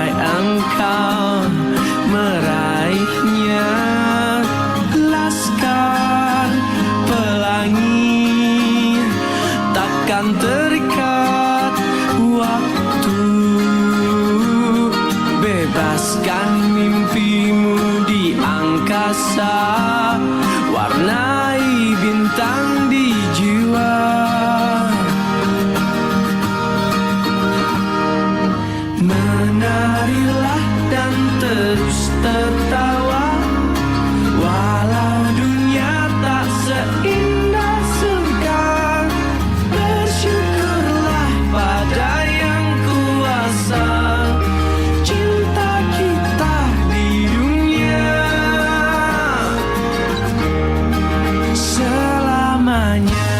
sampai engkau meraihnya. Laskar pelangi takkan terikat waktu. Bebaskan mimpimu di angkasa, warnai bintang di jiwa. Menarilah dan terus tertawa, walau dunia tak seindah surga. Bersyukurlah pada yang kuasa, cinta kita di dunia selamanya.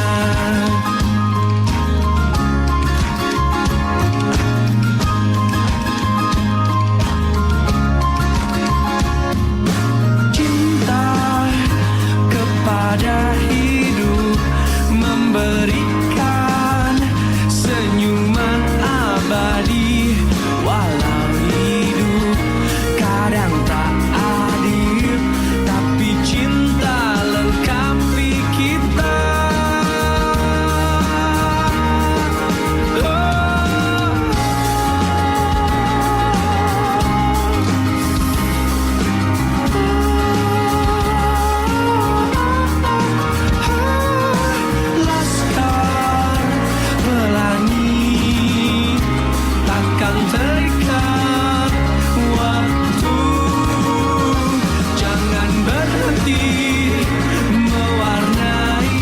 Pada hidup memberikan senyuman abadi, walau hidup kadang tak adil, tapi cinta lengkapi kita. Terikat waktu, jangan berhenti mewarnai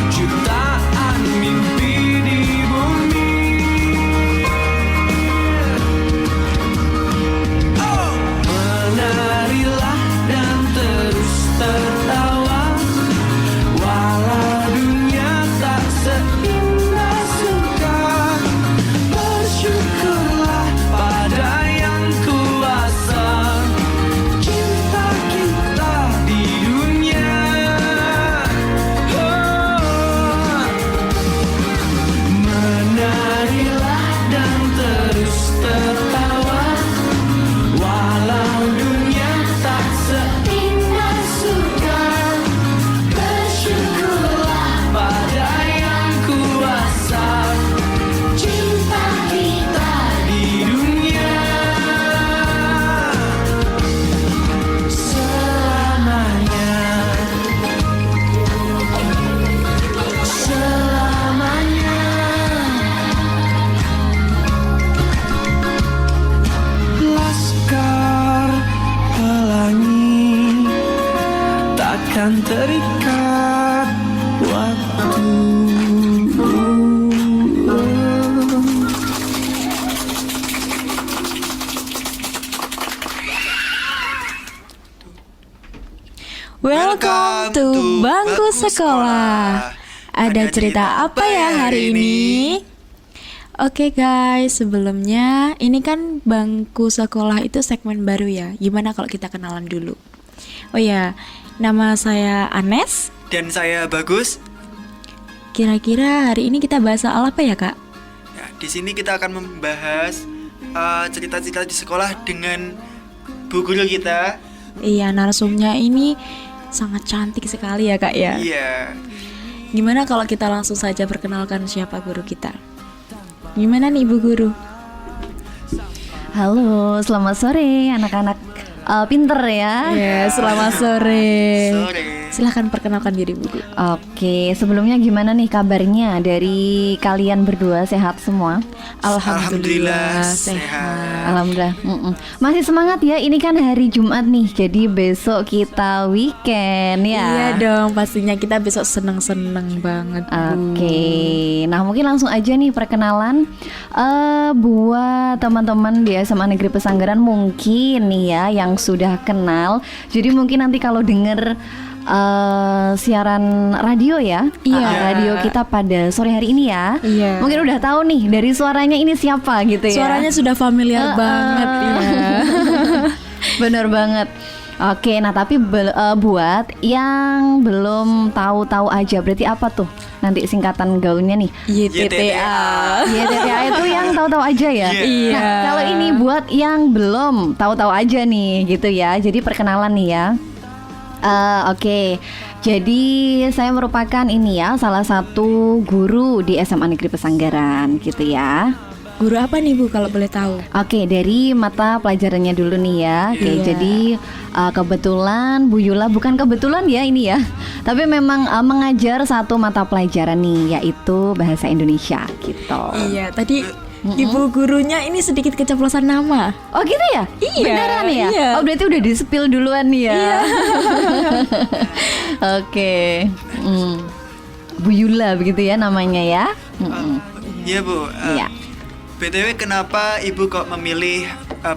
jutaan mimpi di bumi. Menarilah dan terus tertawa, walau dunia tak seindah surga. Bersyukurlah pada yang kuasa, cinta kita di dunia menarilah dan terus tertawa, walau dunia tak seindah surga. Bersyukurlah pada yang kuasa, cinta kita di dunia selamanya. Selamanya. Laskar pelangi takkan terikat waktu. Welcome to Bangku Sekolah. Ada cerita apa ya hari ini? Oke guys, sebelumnya ini kan Bangku Sekolah itu segmen baru ya. Gimana kalau kita kenalan dulu? Oh ya, nama saya Anes. Dan saya Bagus. Kira-kira hari ini kita bahas soal apa ya kak? Ya, di sini kita akan membahas cerita-cerita di sekolah dengan bu guru kita. Iya, narsumnya ini sangat cantik sekali ya kak ya. Iya. Gimana kalau kita langsung saja perkenalkan siapa guru kita? Gimana nih ibu guru? Halo, selamat sore anak-anak pinter ya. Ya, selamat sore. Sore. Silahkan perkenalkan diri bu guru. Oke, sebelumnya gimana nih kabarnya dari kalian berdua, sehat semua? Alhamdulillah sehat. Alhamdulillah. Masih semangat ya, ini kan hari Jumat nih, jadi besok kita weekend ya. Iya dong, pastinya kita besok seneng-seneng banget Bu. Oke, nah mungkin langsung aja nih perkenalan buat teman-teman di SMA Negeri Pesanggaran mungkin nih ya yang sudah kenal. Jadi mungkin nanti kalau denger siaran radio ya, radio kita pada sore hari ini ya. Iya. Mungkin udah tahu nih dari suaranya ini siapa gitu ya. Suaranya sudah familiar banget ya. Bener banget. Oke, nah tapi buat yang belum tahu-tahu aja, berarti apa tuh nanti singkatan gaulnya nih. YTTA. YTTA itu yang tahu-tahu aja ya. Iya. Nah, kalau ini buat yang belum tahu-tahu aja nih gitu ya. Jadi perkenalan nih ya. Oke. Jadi saya merupakan ini ya salah satu guru di SMA Negeri Pesanggaran gitu ya. Guru apa nih Bu kalau boleh tahu? Oke, dari mata pelajarannya dulu nih ya. Oke, Iya. jadi kebetulan Bu Yula, bukan kebetulan ya ini ya, tapi memang mengajar satu mata pelajaran nih, yaitu bahasa Indonesia gitu. Iya, tadi ibu gurunya ini sedikit keceplosan nama. Oh gitu ya? Iya, Beneran ya? iya. Oh berarti udah di-spill duluan nih ya? Iya. Oke. Bu Yula begitu ya namanya ya? Iya Bu. Iya. BTW kenapa Ibu kok memilih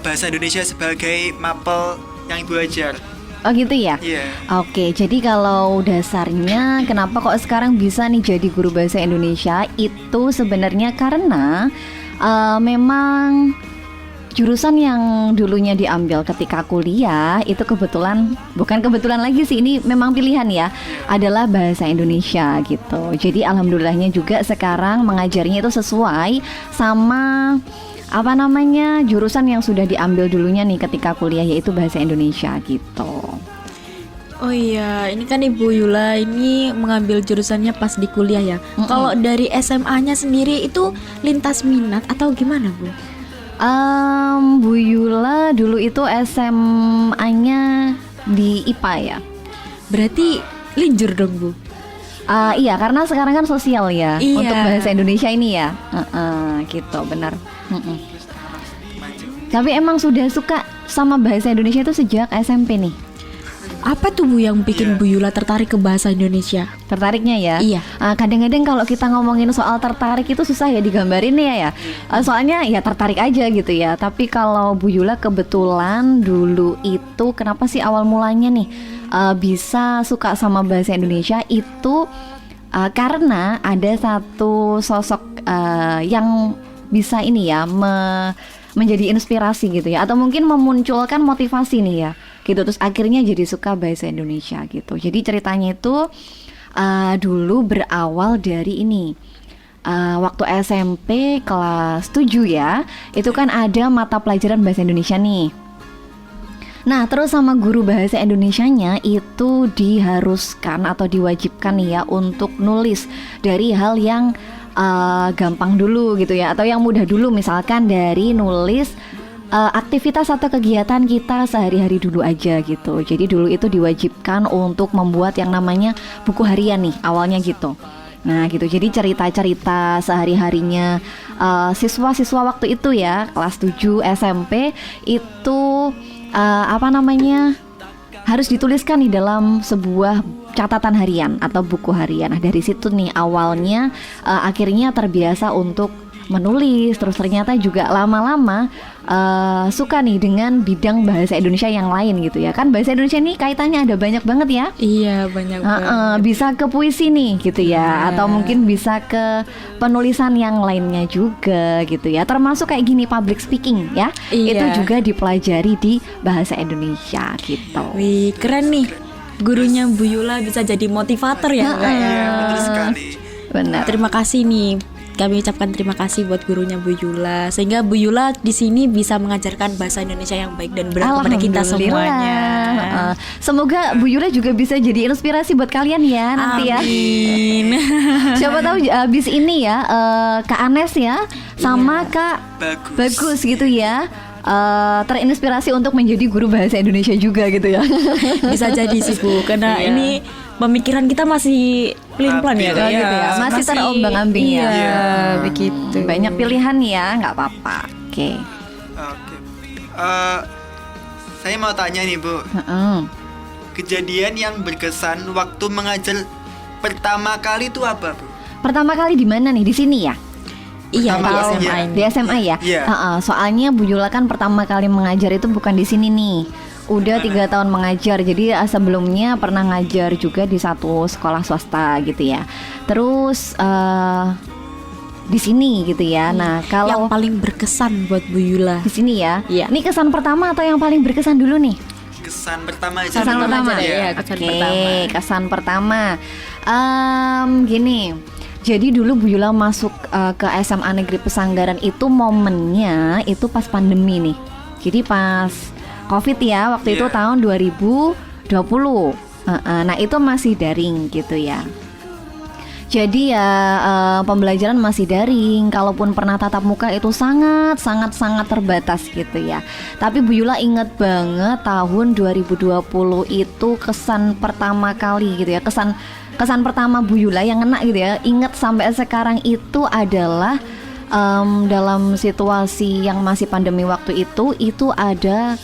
bahasa Indonesia sebagai mapel yang Ibu ajar? Oh gitu ya? Iya. Oke, jadi kalau dasarnya kenapa kok sekarang bisa nih jadi guru bahasa Indonesia itu sebenarnya karena memang jurusan yang dulunya diambil ketika kuliah itu bukan kebetulan lagi sih, ini memang pilihan ya, adalah bahasa Indonesia gitu. Jadi alhamdulillahnya juga sekarang mengajarnya itu sesuai sama jurusan yang sudah diambil dulunya nih ketika kuliah, yaitu bahasa Indonesia gitu. Oh iya, ini kan Ibu Yula ini mengambil jurusannya pas di kuliah ya. Kalau dari SMA-nya sendiri itu lintas minat atau gimana Bu? Bu Yula dulu itu SMA-nya di IPA ya. Berarti linjur dong Bu. Iya, karena sekarang kan sosial ya. Iya. Untuk bahasa Indonesia ini ya. Gitu, benar. Tapi emang sudah suka sama bahasa Indonesia itu sejak SMP nih. Apa tuh Bu yang bikin Bu Yula tertarik ke bahasa Indonesia? Tertariknya ya. Iya. Kadang-kadang kalau kita ngomongin soal tertarik itu susah ya digambarin ya. Soalnya ya tertarik aja gitu ya. Tapi kalau Bu Yula kebetulan dulu itu kenapa sih awal mulanya nih bisa suka sama bahasa Indonesia itu karena ada satu sosok yang bisa ini ya menjadi inspirasi gitu ya, atau mungkin memunculkan motivasi nih ya gitu, terus akhirnya jadi suka bahasa Indonesia gitu. Jadi ceritanya itu dulu berawal dari ini, waktu SMP kelas 7 ya, itu kan ada mata pelajaran bahasa Indonesia nih. Nah terus sama guru bahasa Indonesianya itu diharuskan atau diwajibkan nih ya untuk nulis dari hal yang gampang dulu gitu ya, atau yang mudah dulu, misalkan dari nulis aktivitas atau kegiatan kita sehari-hari dulu aja gitu. Jadi dulu itu diwajibkan untuk membuat yang namanya buku harian nih awalnya gitu. Nah gitu, jadi cerita-cerita sehari-harinya siswa-siswa waktu itu ya, kelas 7 SMP itu harus dituliskan di dalam sebuah catatan harian atau buku harian. Nah dari situ nih awalnya akhirnya terbiasa untuk menulis, terus ternyata juga lama-lama suka nih dengan bidang bahasa Indonesia yang lain gitu ya. Kan bahasa Indonesia ini kaitannya ada banyak banget ya. Iya, banyak banget. Bisa ke puisi nih gitu ya, atau mungkin bisa ke penulisan yang lainnya juga gitu ya. Termasuk kayak gini, public speaking ya. Iya. Itu juga dipelajari di bahasa Indonesia gitu. Wih, keren nih. Gurunya Bu Yula bisa jadi motivator ya, Mbak ya. Betul sekali. Benar. Terima kasih nih. Kami ucapkan terima kasih buat gurunya Bu Yula, sehingga Bu Yula di sini bisa mengajarkan bahasa Indonesia yang baik dan benar kepada kita semuanya. Semoga Bu Yula juga bisa jadi inspirasi buat kalian ya nanti ya. Amin. Siapa tahu abis ini ya Kak Anes ya sama Kak Bagus gitu ya, terinspirasi untuk menjadi guru bahasa Indonesia juga gitu ya. Bisa jadi sih Bu, karena ini pemikiran kita masih pelin-pelan ya, Labil. gitu ya. Masih terombang-ambing ya. Iya, begitu. Banyak pilihan ya, nggak apa-apa. Oke. Oke. Saya mau tanya nih Bu, kejadian yang berkesan waktu mengajar pertama kali itu apa Bu? Pertama kali di mana nih? Di sini ya? Iya, di Pertama, SMA iya. ini. Di SMA ya? Iya. Soalnya Bu Yula kan pertama kali mengajar itu bukan di sini nih. Udah 3 tahun mengajar. Jadi sebelumnya pernah ngajar juga di satu sekolah swasta gitu ya. Terus di sini gitu ya. Nah, Yang kalau paling berkesan buat Bu Yula. di sini ya. Iya. Ini kesan pertama atau yang paling berkesan dulu nih? Kesan pertama aja. Kesan dulu. pertama. aja deh, Iya. ya. Kesan Oke, pertama. kesan pertama. Gini. Jadi dulu Bu Yula masuk ke SMA Negeri Pesanggaran itu momennya itu pas pandemi nih. Jadi pas COVID ya, waktu itu Iya. tahun 2020. Nah itu masih daring gitu ya. Jadi ya pembelajaran masih daring. Kalaupun pernah tatap muka itu sangat terbatas gitu ya. Tapi Bu Yula inget banget tahun 2020 itu kesan pertama kali gitu ya. Kesan pertama Bu Yula yang ngena gitu ya. Ingat sampai sekarang itu adalah dalam situasi yang masih pandemi waktu itu ada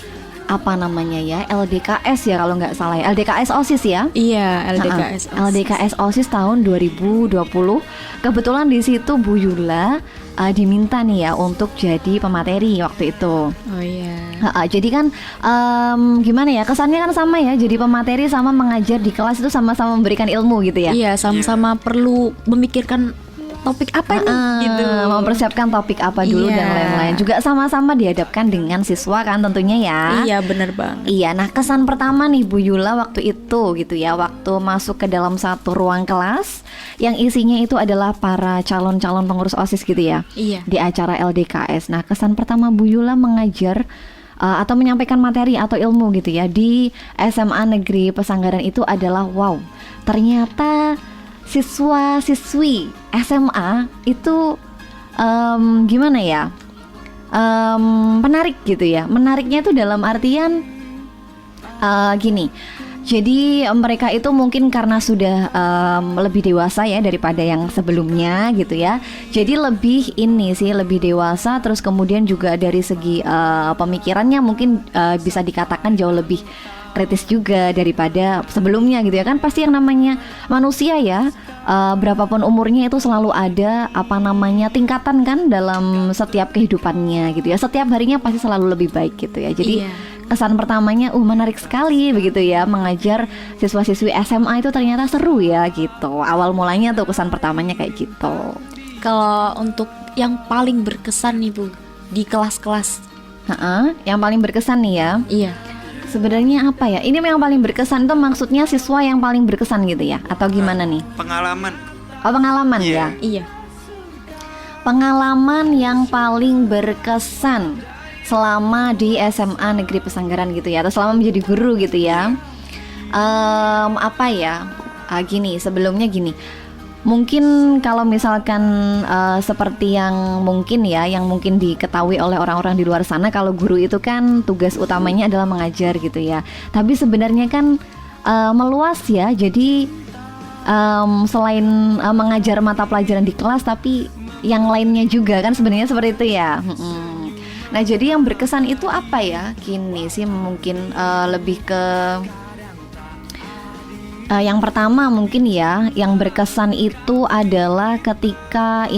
apa namanya ya, LDKS ya kalau nggak salah ya, LDKS OSIS ya. Iya, LDKS. LDKS OSIS tahun 2020. Kebetulan di situ Bu Yula diminta nih ya untuk jadi pemateri waktu itu. Oh iya. Jadi kan gimana ya, kesannya kan sama ya, jadi pemateri sama mengajar di kelas itu sama-sama memberikan ilmu gitu ya. Iya, sama-sama perlu memikirkan topik apa nih gitu. Mempersiapkan topik apa dulu Iya. dan lain-lain. Juga sama-sama dihadapkan dengan siswa kan tentunya ya. Iya, bener banget. Iya, nah kesan pertama nih Bu Yula waktu itu gitu ya, waktu masuk ke dalam satu ruang kelas yang isinya itu adalah para calon-calon pengurus OSIS gitu ya. Iya. Di acara LDKS. Nah, kesan pertama Bu Yula mengajar atau menyampaikan materi atau ilmu gitu ya di SMA Negeri Pesanggaran itu adalah wow. Ternyata siswa-siswi SMA itu gimana ya? Menarik gitu ya. Menariknya itu dalam artian gini. Jadi mereka itu mungkin karena sudah lebih dewasa ya daripada yang sebelumnya gitu ya. Jadi lebih lebih dewasa, terus kemudian juga dari segi pemikirannya mungkin bisa dikatakan jauh lebih kritis juga daripada sebelumnya gitu ya. Kan pasti yang namanya manusia ya, berapapun umurnya itu selalu ada tingkatan kan dalam setiap kehidupannya gitu ya. Setiap harinya pasti selalu lebih baik gitu ya. Jadi Iya. kesan pertamanya menarik sekali begitu ya, mengajar siswa-siswi SMA itu ternyata seru ya gitu. Awal mulanya tuh kesan pertamanya kayak gitu. Kalau untuk yang paling berkesan nih Bu di kelas-kelas. Yang paling berkesan nih ya, Iya. sebenarnya apa ya? Ini yang paling berkesan itu maksudnya siswa yang paling berkesan gitu ya, atau gimana nih? Pengalaman. Oh, pengalaman ya. Iya. Pengalaman yang paling berkesan selama di SMA Negeri Pesanggaran gitu ya, atau selama menjadi guru gitu ya. Apa ya? Sebelumnya gini. Mungkin kalau misalkan seperti yang mungkin diketahui oleh orang-orang di luar sana, kalau guru itu kan tugas utamanya adalah mengajar gitu ya. Tapi sebenarnya kan meluas ya. Jadi selain mengajar mata pelajaran di kelas, tapi yang lainnya juga kan sebenarnya seperti itu ya. Nah, jadi yang berkesan itu apa ya? Gini sih mungkin lebih ke yang pertama mungkin ya, yang berkesan itu adalah ketika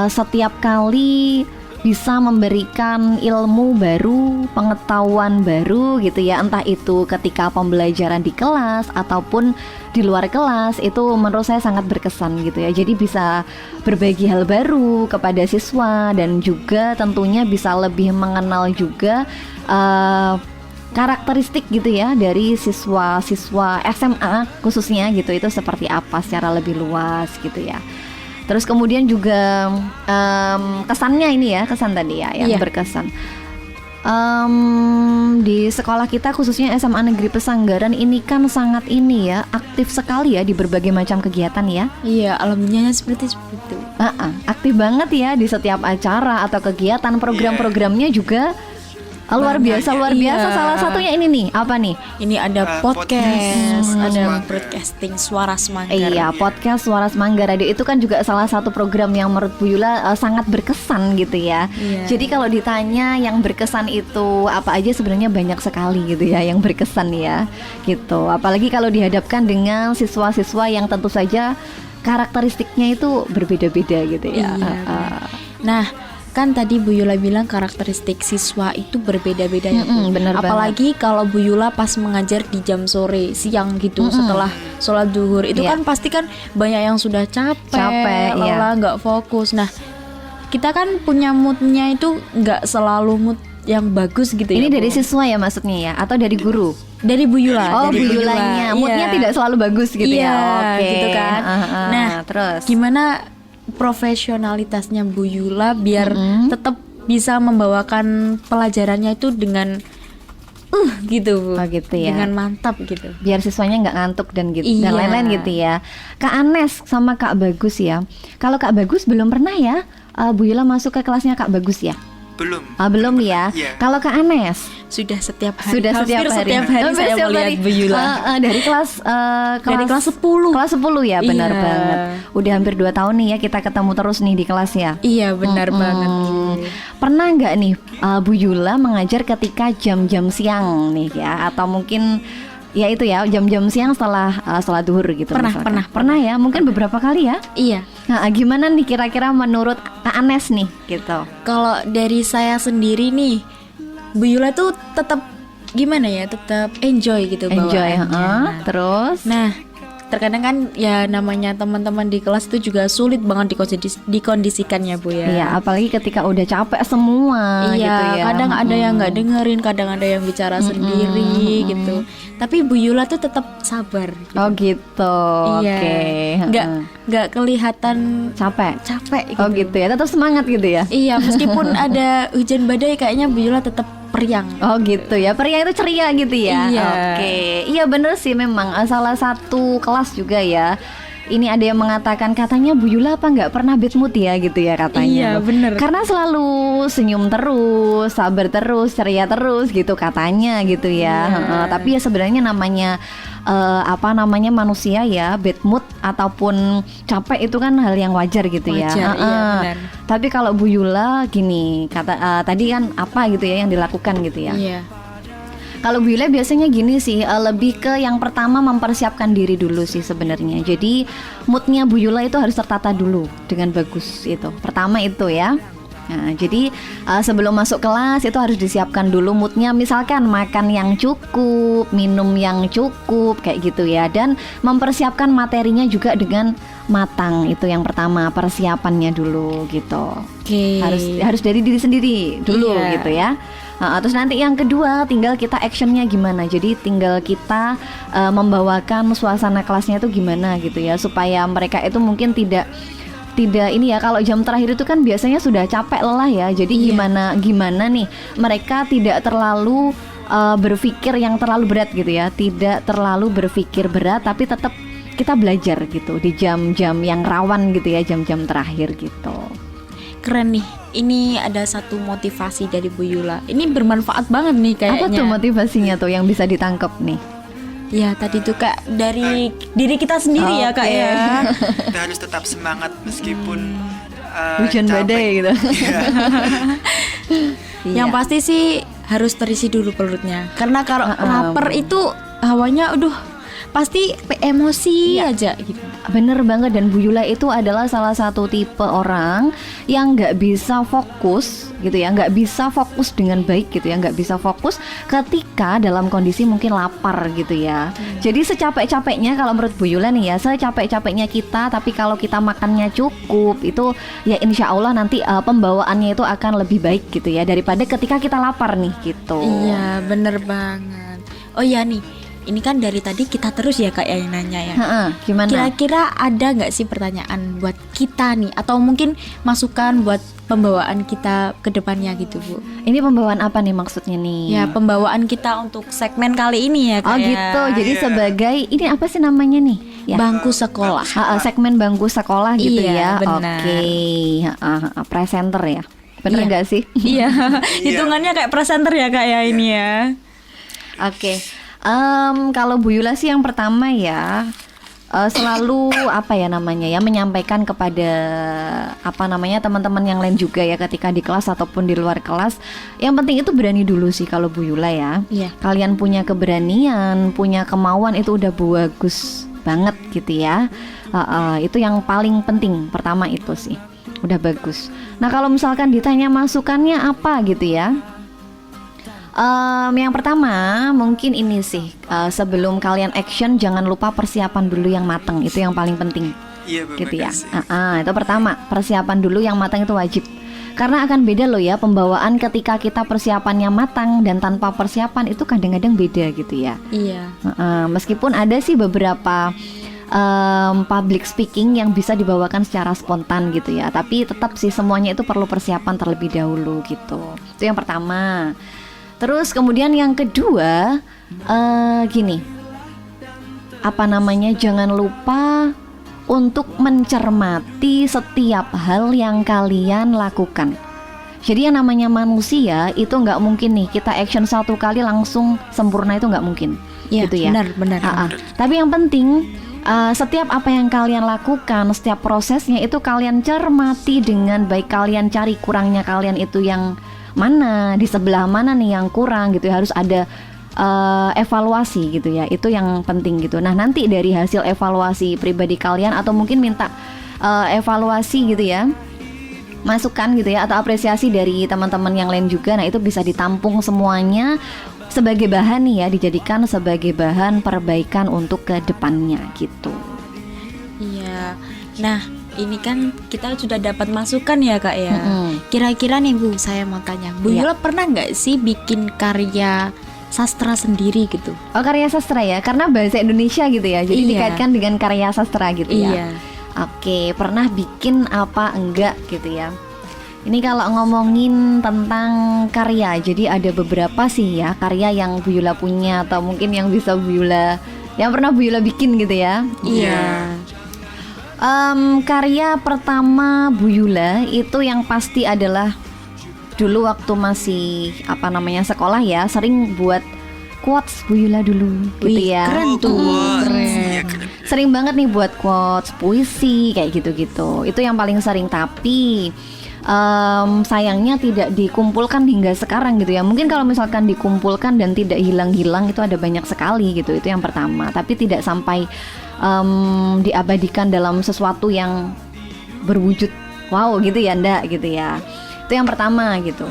setiap kali bisa memberikan ilmu baru, pengetahuan baru gitu ya, entah itu ketika pembelajaran di kelas ataupun di luar kelas, itu menurut saya sangat berkesan gitu ya. Jadi bisa berbagi hal baru kepada siswa dan juga tentunya bisa lebih mengenal juga karakteristik gitu ya dari siswa-siswa SMA khususnya gitu, itu seperti apa secara lebih luas gitu ya. Terus kemudian juga kesannya kesan tadi ya yang Iya. berkesan. Di sekolah kita khususnya SMA Negeri Pesanggaran ini kan sangat aktif sekali ya di berbagai macam kegiatan ya. Iya, alhamdulillah seperti itu. Aktif banget ya di setiap acara atau kegiatan, program-programnya juga luar biasa. Iya. Salah satunya ini nih, apa nih? Ini ada podcast, podcast. ada Suara. broadcasting Suara Semanggar. Iya, podcast Suara Semanggar Radio itu kan juga salah satu program yang menurut Bu Yula sangat berkesan gitu ya. Iya. Jadi kalau ditanya yang berkesan itu apa aja, sebenarnya banyak sekali gitu ya yang berkesan ya gitu. Apalagi kalau dihadapkan dengan siswa-siswa yang tentu saja karakteristiknya itu berbeda-beda gitu ya. Iya, Nah, kan tadi Bu Yula bilang karakteristik siswa itu berbeda-beda ya Bu. Bener Apalagi kalau Bu Yula pas mengajar di jam sore, siang gitu, setelah sholat duhur, itu Iya. kan pasti kan banyak yang sudah capek, iya. lelah, nggak fokus. Nah, kita kan punya moodnya itu nggak selalu mood yang bagus gitu ya. Ini dari Bu. siswa ya maksudnya ya, atau dari guru? Dari Bu Yula. Oh, dari Bu Yulanya. Moodnya Iya. tidak selalu bagus gitu Iya, ya. Oke. gitu kan. Nah, terus gimana profesionalitasnya Bu Yula biar tetap bisa membawakan pelajarannya itu dengan gitu Bu. Oh, gitu ya. Dengan mantap gitu. biar siswanya nggak ngantuk dan gitu dan Iya. lain-lain gitu ya. Kak Anes sama Kak Bagus ya. Kalau Kak Bagus belum pernah ya, Bu Yula masuk ke kelasnya Kak Bagus ya? Belum. Belum ya. Iya. Kalau Kak Anes Sudah setiap hari. sudah Hampir setiap hari. setiap hari Hampir saya setiap melihat hari. Bu Yula. Dari kelas Dari kelas 10. Kelas 10 ya, benar Iya. banget. Udah hampir 2 tahun nih ya kita ketemu terus nih di kelas ya. Iya, benar banget. Pernah nggak nih Bu Yula mengajar ketika jam-jam siang nih ya, atau mungkin ya itu ya jam-jam siang setelah sholat duhur gitu? Pernah, misalkan? pernah. Pernah ya, mungkin beberapa kali ya. Iya. Nah, gimana nih kira-kira menurut Kak Anes nih gitu? Kalau dari saya sendiri nih, Bu Yula tuh tetap gimana ya? Tetap enjoy gitu Enjoy, bawaannya. terus? Nah, terkadang kan ya namanya teman-teman di kelas itu juga sulit banget dikondisikannya Bu ya. Iya, apalagi ketika udah capek semua Iya, gitu ya. kadang ada yang nggak dengerin, kadang ada yang bicara sendiri gitu. Tapi Bu Yula tuh tetap sabar. Oh gitu. Iya, Oke. nggak kelihatan Capek. capek gitu. Oh gitu ya, tetap semangat gitu ya. Iya, meskipun ada hujan badai, kayaknya Bu Yula tetap periang. Oh gitu ya, pria itu ceria gitu ya. Iya. Oke, iya bener sih memang salah satu kelas juga ya. Ini ada yang mengatakan katanya Bu Yula apa nggak pernah bad mood ya gitu ya katanya. Iya, bener. Karena selalu senyum terus, sabar terus, ceria terus gitu katanya gitu ya. Iya. Tapi ya sebenarnya namanya manusia ya, bad mood ataupun capek itu kan hal yang wajar gitu ya. Wajar, iya, benar. Tapi kalau Bu Yula gini kata tadi kan apa gitu ya yang dilakukan gitu ya. Iya. Kalau Bu Yula biasanya gini sih, lebih ke yang pertama mempersiapkan diri dulu sih sebenarnya. Jadi moodnya Bu Yula itu harus tertata dulu dengan bagus itu. Pertama itu ya. Nah, jadi sebelum masuk kelas itu harus disiapkan dulu moodnya. Misalkan makan yang cukup, minum yang cukup kayak gitu ya. Dan mempersiapkan materinya juga dengan matang. Itu yang pertama, persiapannya dulu gitu. Oke. Harus dari diri sendiri dulu Iya. gitu ya. Terus nanti yang kedua tinggal kita actionnya gimana. Jadi tinggal kita membawakan suasana kelasnya itu gimana gitu ya, supaya mereka itu mungkin tidak ini ya, kalau jam terakhir itu kan biasanya sudah capek lelah ya. Jadi Iya. gimana nih mereka tidak terlalu berpikir yang terlalu berat gitu ya. Tidak terlalu berpikir berat tapi tetap kita belajar gitu di jam-jam yang rawan gitu ya, jam-jam terakhir gitu. Keren nih. Ini ada satu motivasi dari Bu Yula. Ini bermanfaat banget nih kayaknya. Apa tuh motivasinya tuh yang bisa ditangkap nih? Ya tadi tuh Kak, dari diri kita sendiri ya Kak Oke. ya. Kita harus tetap semangat meskipun Hujan capek. badai gitu. Iya. Yang pasti sih harus terisi dulu perutnya. Karena kalau lapar itu hawanya pasti emosi aja gitu. Bener banget, dan Bu Yula itu adalah salah satu tipe orang yang nggak bisa fokus gitu ya, nggak bisa fokus dengan baik gitu ya, nggak bisa fokus ketika dalam kondisi mungkin lapar gitu ya. Jadi secapek-capeknya kalau menurut Bu Yula nih ya, secapek-capeknya kita, tapi kalau kita makannya cukup itu ya insya Allah nanti pembawaannya itu akan lebih baik gitu ya, daripada ketika kita lapar nih gitu. Iya bener banget. Oh iya nih, ini kan dari tadi kita terus ya Kak yang nanya ya. Gimana? Kira-kira ada nggak sih pertanyaan buat kita nih, atau mungkin masukan buat pembawaan kita ke depannya gitu Bu? Ini pembawaan apa nih maksudnya nih? Ya pembawaan kita untuk segmen kali ini ya Kak. Oh ya. gitu, jadi Iya. sebagai ini apa sih namanya nih? Ya. Bangku sekolah. Segmen bangku sekolah gitu Iya, ya. benar. Oke, presenter ya. Bener Iya. nggak sih? Iya, hitungannya kayak presenter ya Kak ya ini ya. Oke. Kalau Bu Yula sih yang pertama ya selalu menyampaikan kepada teman-teman yang lain juga ya, ketika di kelas ataupun di luar kelas. Yang penting itu berani dulu sih kalau Bu Yula ya. Iya. Kalian punya keberanian, punya kemauan itu udah bagus banget gitu ya. Itu yang paling penting, pertama itu sih udah bagus. Nah kalau misalkan ditanya masukannya apa gitu ya, yang pertama mungkin ini sih, sebelum kalian action jangan lupa persiapan dulu yang matang, itu yang paling penting Iya, Bu, gitu ya. makasih. Itu pertama, persiapan dulu yang matang itu wajib. Karena akan beda loh ya pembawaan ketika kita persiapannya matang dan tanpa persiapan itu kadang-kadang beda gitu ya. Iya. Meskipun ada sih beberapa public speaking yang bisa dibawakan secara spontan gitu ya, tapi tetap sih semuanya itu perlu persiapan terlebih dahulu gitu. Itu yang pertama. Terus kemudian yang kedua gini, jangan lupa untuk mencermati setiap hal yang kalian lakukan. Jadi yang namanya manusia itu nggak mungkin nih kita action satu kali langsung sempurna, itu nggak mungkin. Iya, Gitu ya. benar. Tapi yang penting setiap apa yang kalian lakukan, setiap prosesnya itu kalian cermati dengan baik. Kalian cari kurangnya kalian itu yang mana, di sebelah mana nih yang kurang gitu ya. Harus ada evaluasi gitu ya. Itu yang penting gitu. Nah nanti dari hasil evaluasi pribadi kalian atau mungkin minta evaluasi gitu ya, masukan gitu ya, atau apresiasi dari teman-teman yang lain juga. Nah itu bisa ditampung semuanya sebagai bahan nih ya, dijadikan sebagai bahan perbaikan untuk ke depannya gitu. Iya. Nah, ini kan kita sudah dapat masukan ya Kak ya. Kira-kira nih Bu, saya mau tanya, Bu Iya. Yula pernah nggak sih bikin karya sastra sendiri gitu? Oh, karya sastra ya, karena bahasa Indonesia gitu ya, jadi Iya. dikaitkan dengan karya sastra gitu ya. Iya. Oke, pernah bikin apa enggak gitu ya. Ini kalau ngomongin tentang karya, jadi ada beberapa sih ya karya yang Bu Yula punya atau mungkin yang bisa Bu Yula, yang pernah Bu Yula bikin gitu ya. Iya. Karya pertama Bu Yula itu yang pasti adalah dulu waktu masih sekolah ya, sering buat quotes Bu Yula dulu gitu Wih, ya. keren tuh. Iya, keren. Sering banget nih buat quotes, puisi kayak gitu-gitu. Itu yang paling sering, tapi sayangnya tidak dikumpulkan hingga sekarang gitu ya. Mungkin kalau misalkan dikumpulkan dan tidak hilang-hilang itu ada banyak sekali gitu. Itu yang pertama. Tapi tidak sampai diabadikan dalam sesuatu yang berwujud wow gitu ya, ndak gitu ya. Itu yang pertama gitu.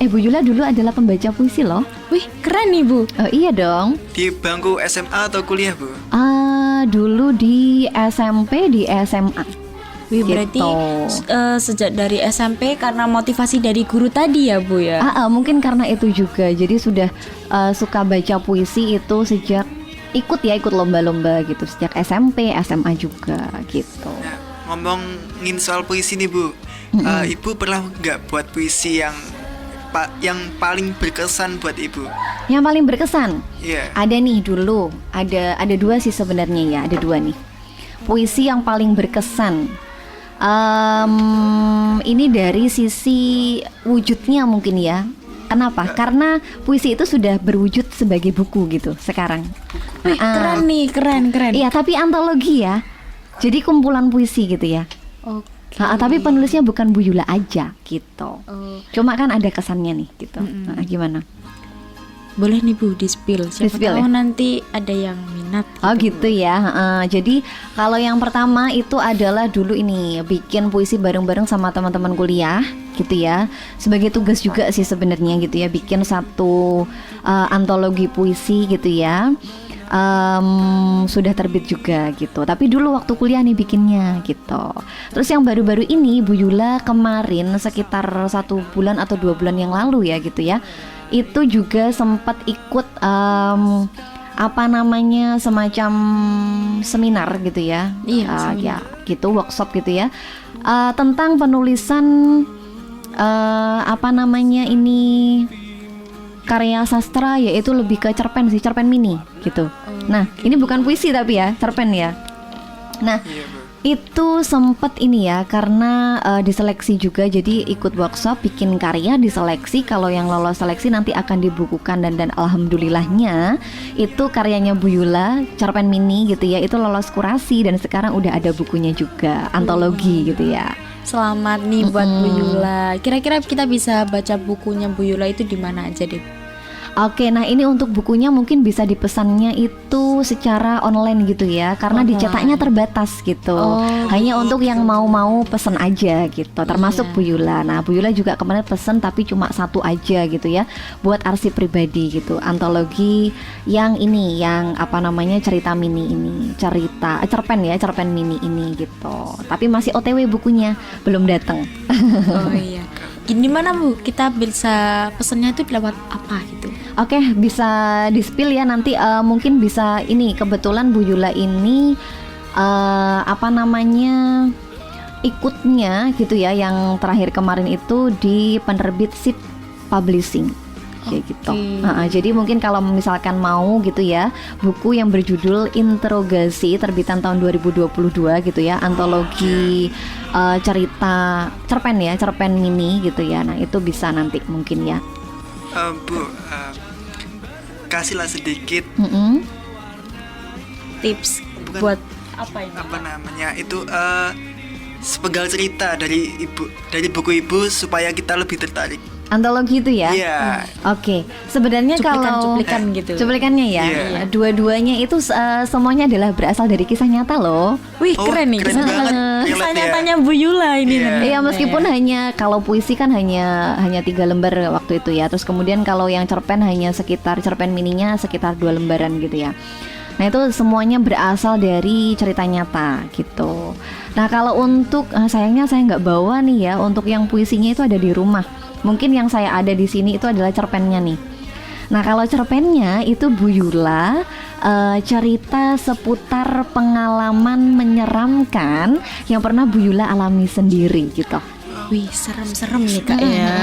Bu Yula dulu adalah pembaca puisi loh. Wih, keren nih Bu. Oh iya dong. Di bangku SMA atau kuliah, Bu? Dulu di SMP, di SMA. Wih, berarti sejak dari SMP karena motivasi dari guru tadi ya Bu ya? Mungkin karena itu juga. Jadi sudah suka baca puisi itu sejak ikut lomba-lomba gitu. Sejak SMP, SMA juga gitu. Nah, ngomongin soal puisi nih, Bu. Ibu pernah nggak buat puisi yang paling berkesan buat Ibu? Yang paling berkesan? Iya. Ada nih dulu. Ada dua sih sebenarnya ya. Ada dua nih. Puisi yang paling berkesan. Ini dari sisi wujudnya mungkin ya. Kenapa? Karena puisi itu sudah berwujud sebagai buku gitu sekarang. Wih, keren nih, keren. Iya, tapi antologi ya. Jadi kumpulan puisi gitu ya. Oke. Tapi penulisnya bukan Bu Yula aja gitu. Oh. Cuma kan ada kesannya nih gitu. Gimana? Boleh nih Bu, di-spill. Siapa Di-spill tahu ya? nanti ada yang minat. Oh gitu ya. Jadi kalau yang pertama itu adalah dulu ini bikin puisi bareng-bareng sama teman-teman kuliah gitu ya. Sebagai tugas juga sih sebenarnya gitu ya, bikin satu antologi puisi gitu ya. Sudah terbit juga gitu. Tapi dulu waktu kuliah nih bikinnya gitu. Terus yang baru-baru ini Bu Yula kemarin sekitar 1 bulan atau 2 bulan yang lalu ya gitu ya, itu juga sempat ikut semacam seminar gitu ya. Iya, Ya gitu, workshop gitu ya, tentang penulisan ini karya sastra, yaitu lebih ke cerpen sih, cerpen mini gitu. Nah ini bukan puisi tapi ya cerpen ya. Nah Iya, Bu. itu sempet ini ya, karena diseleksi juga, jadi ikut workshop bikin karya, diseleksi. Kalau yang lolos seleksi nanti akan dibukukan, dan alhamdulillahnya itu karyanya Bu Yula, cerpen mini gitu ya, itu lolos kurasi dan sekarang udah ada bukunya juga, antologi gitu ya. Selamat nih buat Bu Yula. Kira-kira kita bisa baca bukunya Bu Yula itu di mana aja deh? Oke, nah ini untuk bukunya mungkin bisa dipesannya itu secara online gitu ya, karena Online. dicetaknya terbatas gitu. Hanya untuk yang mau pesen aja gitu, termasuk Iya. Bu Yula. Nah Bu Yula juga kemarin pesen tapi cuma 1 aja gitu ya, buat arsip pribadi gitu. Antologi yang ini, yang cerita mini ini, cerpen mini ini gitu. Tapi masih OTW bukunya, belum datang. Oh iya. gimana Bu? Kita bisa pesennya itu lewat apa gitu? Oke, bisa di-spill ya nanti, mungkin bisa ini, kebetulan Bu Yula ini apa namanya, ikutnya gitu ya, yang terakhir kemarin itu di penerbit SIP Publishing kayak gitu. Jadi mungkin kalau misalkan mau gitu ya, buku yang berjudul Interogasi terbitan tahun 2022 gitu ya, antologi cerita cerpen mini gitu ya. Nah, itu bisa nanti mungkin ya. Bu, kasihlah sedikit Tips Bukan. buat apa ini? apa namanya itu sepenggal cerita dari buku ibu supaya kita lebih tertarik. Antologi itu ya. Iya. Oke, sebenarnya kalau Cuplikan gitu. cuplikannya ya, Iya. dua-duanya itu semuanya adalah berasal dari kisah nyata loh. Wih, Oh, keren nih. keren banget. Kisah Relate ya. nyatanya Bu Yula ini. Iya. ternyata Iya, meskipun ya. hanya kalau puisi kan hanya 3 lembar waktu itu ya. Terus kemudian kalau yang cerpen hanya sekitar cerpen mininya sekitar 2 lembaran gitu ya. Nah, itu semuanya berasal dari cerita nyata gitu. Nah, kalau untuk sayangnya saya nggak bawa nih ya. Untuk yang puisinya itu ada di rumah. Mungkin yang saya ada di sini itu adalah cerpennya nih. Nah, kalau cerpennya itu Bu Yula cerita seputar pengalaman menyeramkan yang pernah Bu Yula alami sendiri gitu. Wih, serem-serem nih Kak ya.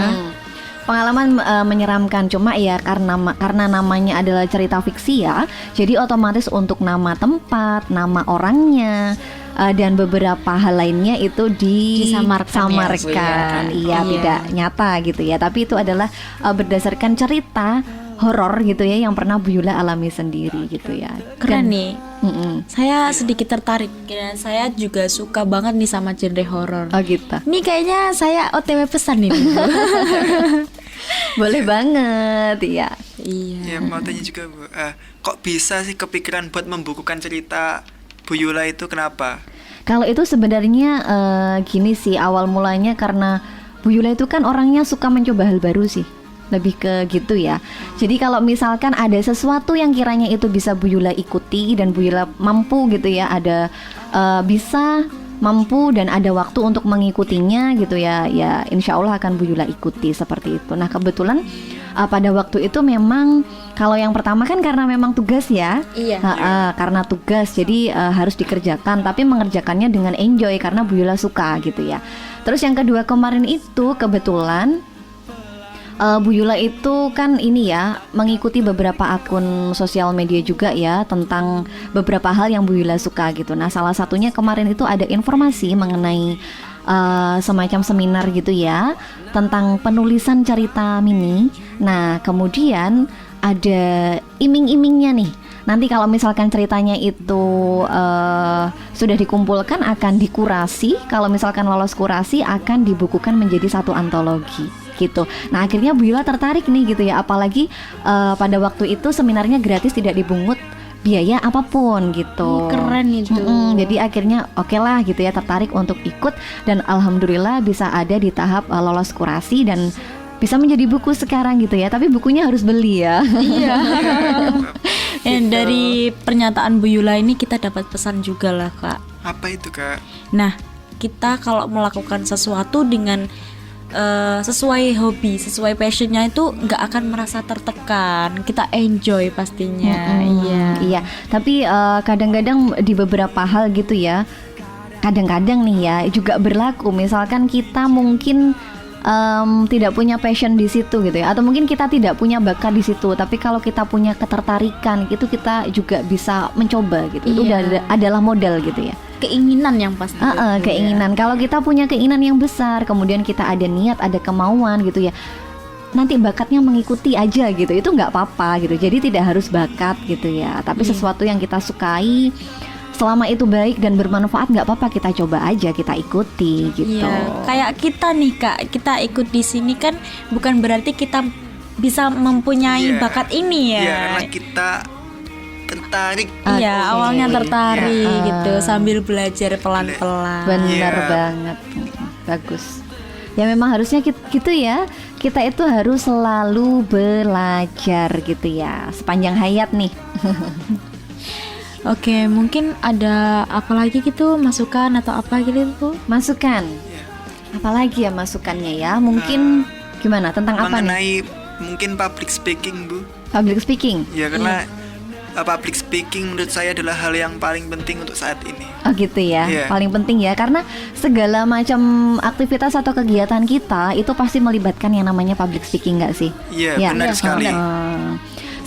Pengalaman menyeramkan, cuma ya karena namanya adalah cerita fiksi ya, jadi otomatis untuk nama tempat, nama orangnya, dan beberapa hal lainnya itu Disamarkan ya, Bu, ya. Iya, Iya. tidak nyata gitu ya, tapi itu adalah berdasarkan cerita horor gitu ya yang pernah Bu Yula alami sendiri gitu ya. Keren nih. Mm-mm. Saya sedikit tertarik dan saya juga suka banget nih sama genre horor. Oh gitu. Ini kayaknya saya OTW pesan nih. Bu. Boleh banget ya. Iya. Ya, mau tanya juga Bu, kok bisa sih kepikiran buat membukukan cerita Bu Yula itu, kenapa? Kalau itu sebenarnya gini sih, awal mulanya karena Bu Yula itu kan orangnya suka mencoba hal baru sih, lebih ke gitu ya. Jadi kalau misalkan ada sesuatu yang kiranya itu bisa Bu Yula ikuti dan Bu Yula mampu gitu ya, ada bisa mampu dan ada waktu untuk mengikutinya gitu ya, ya insya Allah akan Bu Yula ikuti seperti itu. Nah, kebetulan pada waktu itu memang kalau yang pertama kan karena memang tugas ya. Iya. Karena tugas jadi harus dikerjakan, tapi mengerjakannya dengan enjoy karena Bu Yula suka gitu ya. Terus yang kedua kemarin itu kebetulan Bu Yula itu kan ini ya, mengikuti beberapa akun sosial media juga ya tentang beberapa hal yang Bu Yula suka gitu. Nah, salah satunya kemarin itu ada informasi mengenai semacam seminar gitu ya tentang penulisan cerita mini. Nah, kemudian ada iming-imingnya nih. Nanti kalau misalkan ceritanya itu sudah dikumpulkan akan dikurasi. Kalau misalkan lolos kurasi akan dibukukan menjadi satu antologi gitu. Nah, akhirnya Bu Yula tertarik nih gitu ya. Apalagi pada waktu itu seminarnya gratis, tidak dibungut biaya apapun gitu. Keren itu. Jadi akhirnya oke lah gitu ya, tertarik untuk ikut dan alhamdulillah bisa ada di tahap lolos kurasi dan bisa menjadi buku sekarang gitu ya. Tapi bukunya harus beli ya. Iya. Dari pernyataan Bu Yula ini kita dapat pesan juga lah Kak. Apa itu, Kak? Nah, kita kalau melakukan sesuatu dengan sesuai hobi, sesuai passionnya itu nggak akan merasa tertekan. Kita enjoy pastinya. Iya. Tapi kadang-kadang di beberapa hal gitu ya, kadang-kadang nih ya juga berlaku. Misalkan kita mungkin tidak punya passion di situ gitu ya, atau mungkin kita tidak punya bakat di situ, tapi kalau kita punya ketertarikan itu kita juga bisa mencoba gitu. Itu Iya. adalah modal gitu ya. Keinginan yang pasti. itu, Keinginan. Kalau kita punya keinginan yang besar, kemudian kita ada niat, ada kemauan gitu ya, nanti bakatnya mengikuti aja gitu, itu nggak apa-apa gitu. Jadi tidak harus bakat gitu ya, tapi sesuatu yang kita sukai, selama itu baik dan bermanfaat, nggak apa-apa, kita coba aja, kita ikuti gitu. Iya, kayak kita nih Kak, kita ikut di sini kan bukan berarti kita bisa mempunyai Iya. bakat ini ya. Iya, karena kita tertarik. Iya, Oke. awalnya tertarik Iya. gitu sambil belajar pelan-pelan. Bener Iya. banget. Bagus. Ya memang harusnya gitu ya. Kita itu harus selalu belajar gitu ya, sepanjang hayat nih. Oke, mungkin ada apa lagi gitu, masukan atau apa gitu Bu? Masukan. Apalagi ya masukannya ya? Mungkin gimana? Tentang apa nih? Mengenai mungkin public speaking, Bu. Public speaking. Ya karena public speaking menurut saya adalah hal yang paling penting untuk saat ini. Oh gitu ya, Iya. paling penting ya, karena segala macam aktivitas atau kegiatan kita itu pasti melibatkan yang namanya public speaking, nggak sih? Iya, Ya. benar sekali.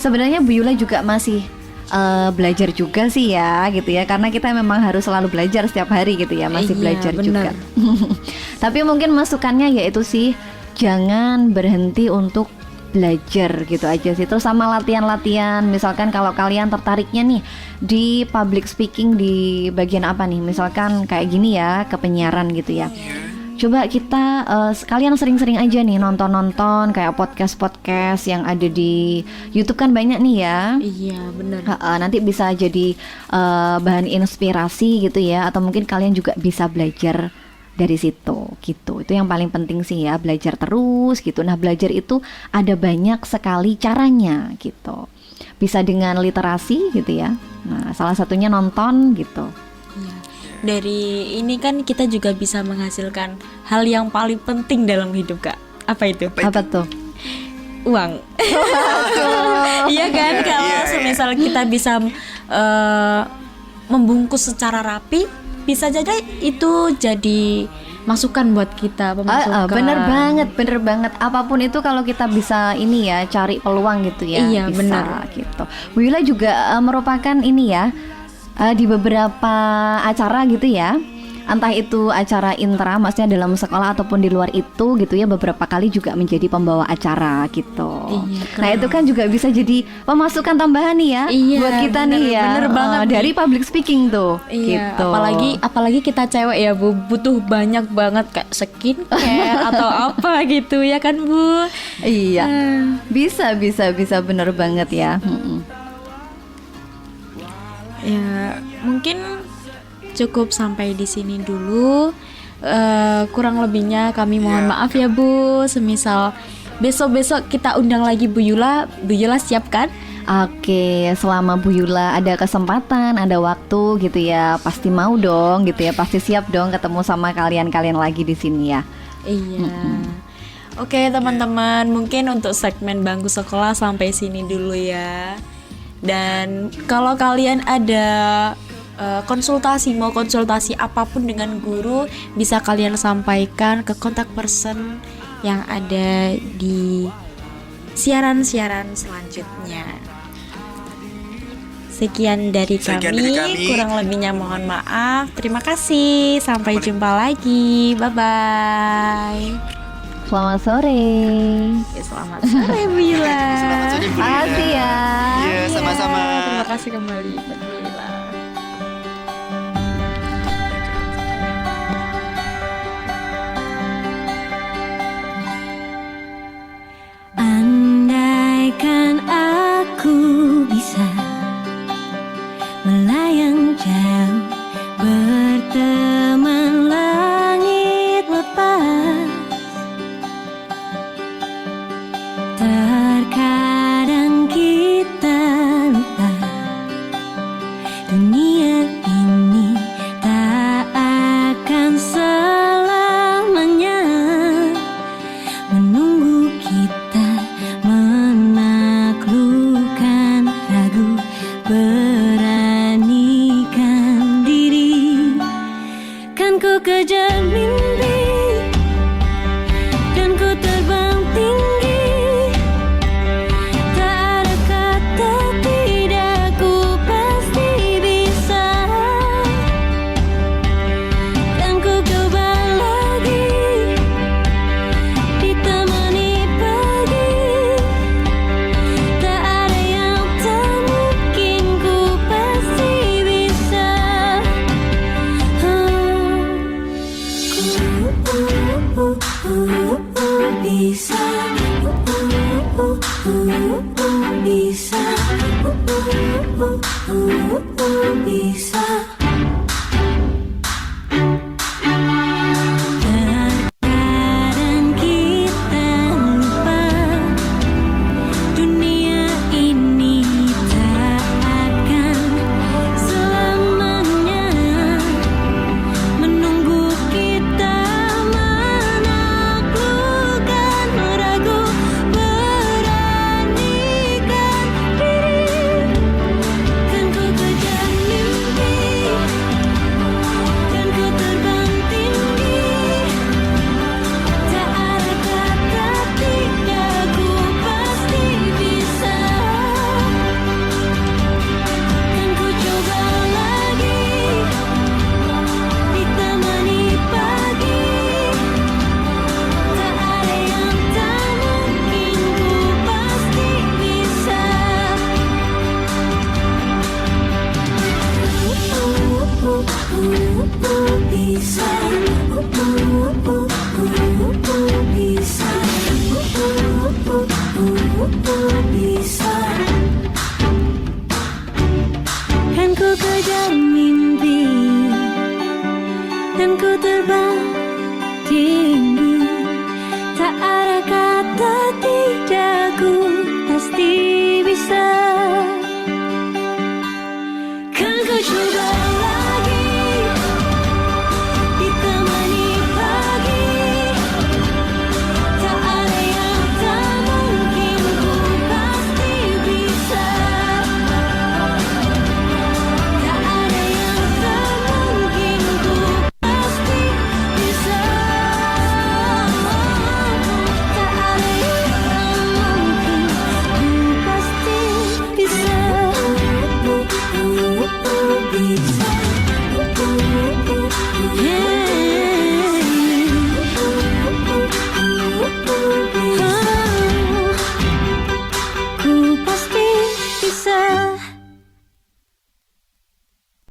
Sebenarnya Bu Yula juga masih belajar juga sih ya, gitu ya, karena kita memang harus selalu belajar setiap hari gitu ya, masih Iya, belajar benar. juga. Tapi mungkin masukannya yaitu sih jangan berhenti untuk belajar gitu aja sih. Terus sama latihan-latihan, misalkan kalau kalian tertariknya nih di public speaking di bagian apa nih, misalkan kayak gini ya, ke penyiaran gitu ya. Coba kita kalian sering-sering aja nih nonton-nonton kayak podcast-podcast yang ada di YouTube kan banyak nih ya. Iya, benar. Nanti bisa jadi bahan inspirasi gitu ya, atau mungkin kalian juga bisa belajar dari situ gitu. Itu yang paling penting sih ya, belajar terus gitu. Nah, belajar itu ada banyak sekali caranya gitu. Bisa dengan literasi gitu ya. Nah, salah satunya nonton gitu. Iya. Dari ini kan kita juga bisa menghasilkan hal yang paling penting dalam hidup, Kak. Apa itu? Apa tuh? Uang. Iya kan, Iya, kalau iya, iya. semisal kita bisa membungkus secara rapi, bisa jadi itu jadi masukan buat kita, pemasukan. Bener banget. Apapun itu kalau kita bisa ini ya, cari peluang gitu ya. Iya, bisa, benar. gitu. Bu Yula juga merupakan ini ya, di beberapa acara gitu ya. Entah itu acara intra, maksudnya dalam sekolah ataupun di luar itu gitu ya, beberapa kali juga menjadi pembawa acara gitu. Iya, Nah keren. itu kan juga bisa jadi pemasukan tambahan nih ya, Iya, buat kita bener, nih ya. bener banget nih. Dari public speaking tuh. Iya, gitu. apalagi kita cewek ya, Bu, butuh banyak banget kayak skincare atau apa gitu ya kan, Bu. Iya, bisa bener banget ya. Ya, mungkin cukup sampai di sini dulu. Kurang lebihnya kami mohon maaf ya, Bu. Semisal besok-besok kita undang lagi Bu Yula siap kan? Oke, selama Bu Yula ada kesempatan, ada waktu gitu ya, pasti mau dong gitu ya, pasti siap dong ketemu sama kalian-kalian lagi di sini ya. Iya. Oke, teman-teman, mungkin untuk segmen bangku sekolah sampai sini dulu ya. Dan kalau kalian ada mau konsultasi apapun dengan guru, bisa kalian sampaikan ke kontak person yang ada di siaran-siaran selanjutnya. Sekian dari kami, kurang lebihnya mohon maaf. Terima kasih, sampai jumpa lagi. Bye-bye. Selamat sore. Selamat sore, Bu Yula. Selamat sore, Bu Yula. Makasih ya. Iya, sama-sama. Terima kasih kembali, Bu Yula. Andaikan aku bisa melayang jauh, berteman langit lepas. Terkadang kita lupa, dunia ini tak akan selamanya menunggu kita menaklukkan ragu, beranikan diri. Kan ku kejar mimpi dan ku terbang tinggi, tak ada kata tidak, ku pasti bisa. Dan ku coba lagi, ditemani pagi, tak ada yang tak mungkin, ku pasti bisa. Bisa, bisa. Terkadang kita lupa, dunia ini tak akan selamanya menunggu kita bisa